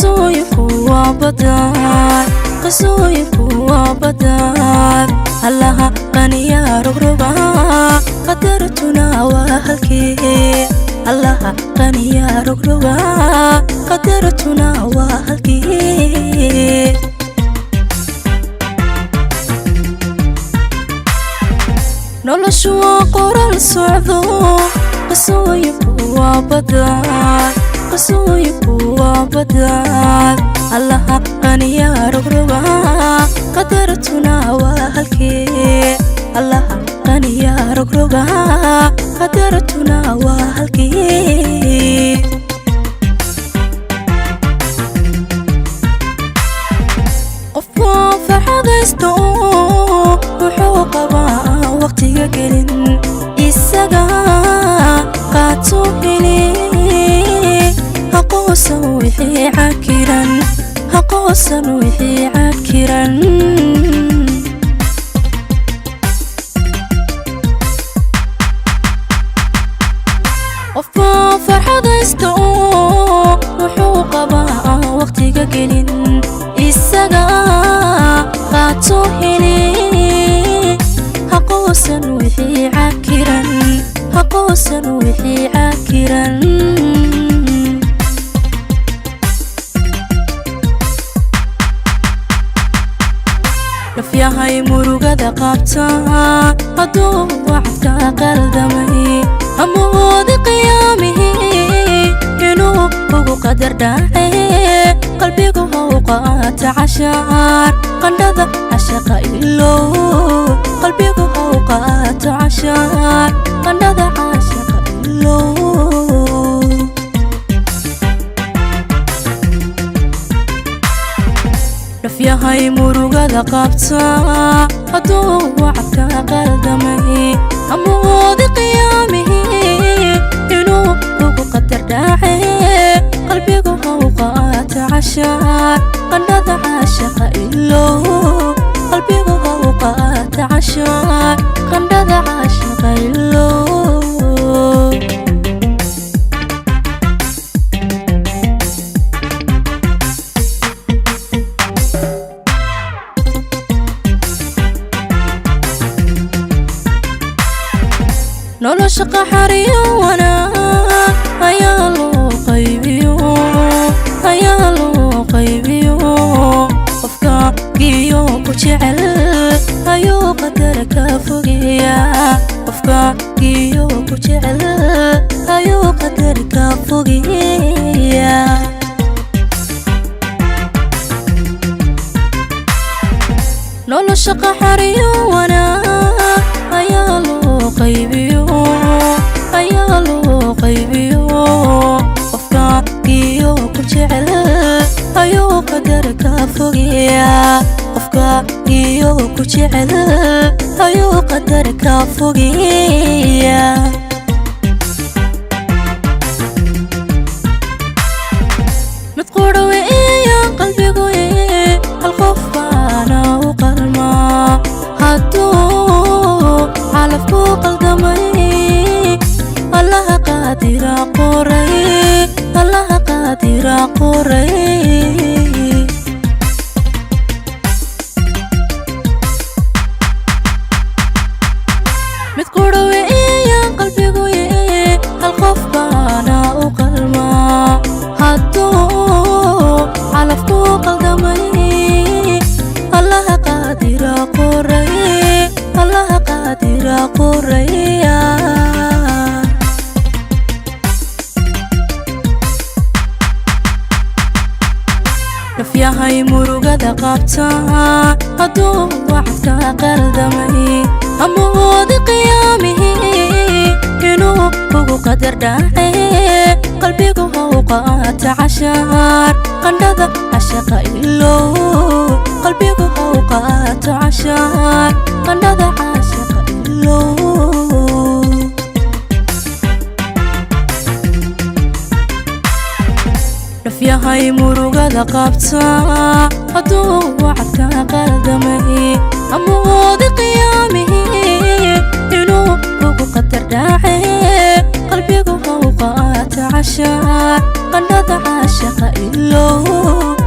قصويكو وابدان قصويكو وابدان الله قنيا رغرغا قدرتنا وهلكي الله قنيا رغرغا قدرتنا وهلكي noloshu waa qoral socdo qasooyinku waa badaan qasooyinku waa badaan allaha qaniya rogroga qadartuna waa halkee allaha qaniya rogroga qadartuna waa halkee qofka farxadaysto wuxuu qabaa waqtiga gelin isaga qaato heli haqoosan wixii cakiran haqoosan wixii cakiran qofka farxadaysto wuxuu qabaa waqtiga gelin isaga qaato heli haqoosan wixii cakiran haqoosan wixii cakiran nafyahay murugada qabta hadduu wacdka qaldamay amoodi qiyaamihi inuu ugu qadar dhacay qalbigu hawqaata cashaar qandhada cashaqa ilow qalbigu hawqaata cashaar qandhada cashaqa ilow nafyahay murugada qabta hadduu wacdka qaldamay amoodi qiyaamihi inuu ugu qadar dhacay qalbigu hawqaata cashaar qandhada cashaqa ilow qalbigu hawqaata cashaar qandhada cashaqa ilow nolosha qaxariyo wanaag ayaa loo qaybiyo qofka giyo ku jecel ayuu qadar ka fogeeya qofka giyo ku jecel ayuu qadar ka fogeeya nolosha qaxariyo wanaag ayaa loo qaybiyo qofka giyo ku jecel ayuu qadar ka fogeeya qofka giyo ku jecel ayuu qadar ka fogeeya mid qudhawe iyo qalbigu hal qof baana u qalmaa hadduu calafku qaldamay allaha qaadira qoray allaha qaadira qoray mid qudhawe iyo qalbigu hal qof baana u qalmaa hadduu calafku qaldamay allaha qaadira qoray allaha qaadira qoraya nafyahay murugada qabta hadduu wacdka qaldamay amoodi qiyaamihi inuu ugu qadar dhacay qalbigu hawqaata cashaar qandhada cashaqa ilow qalbigu hawqaata cashaar qandhada cashaqa ilow nafyahay murugada qabta hadduu wacdka qaldamay amoodi qiyaamihi inuu ugu qadar dhacay qalbigu hawqaata cashaar qandhada caashaqa ilow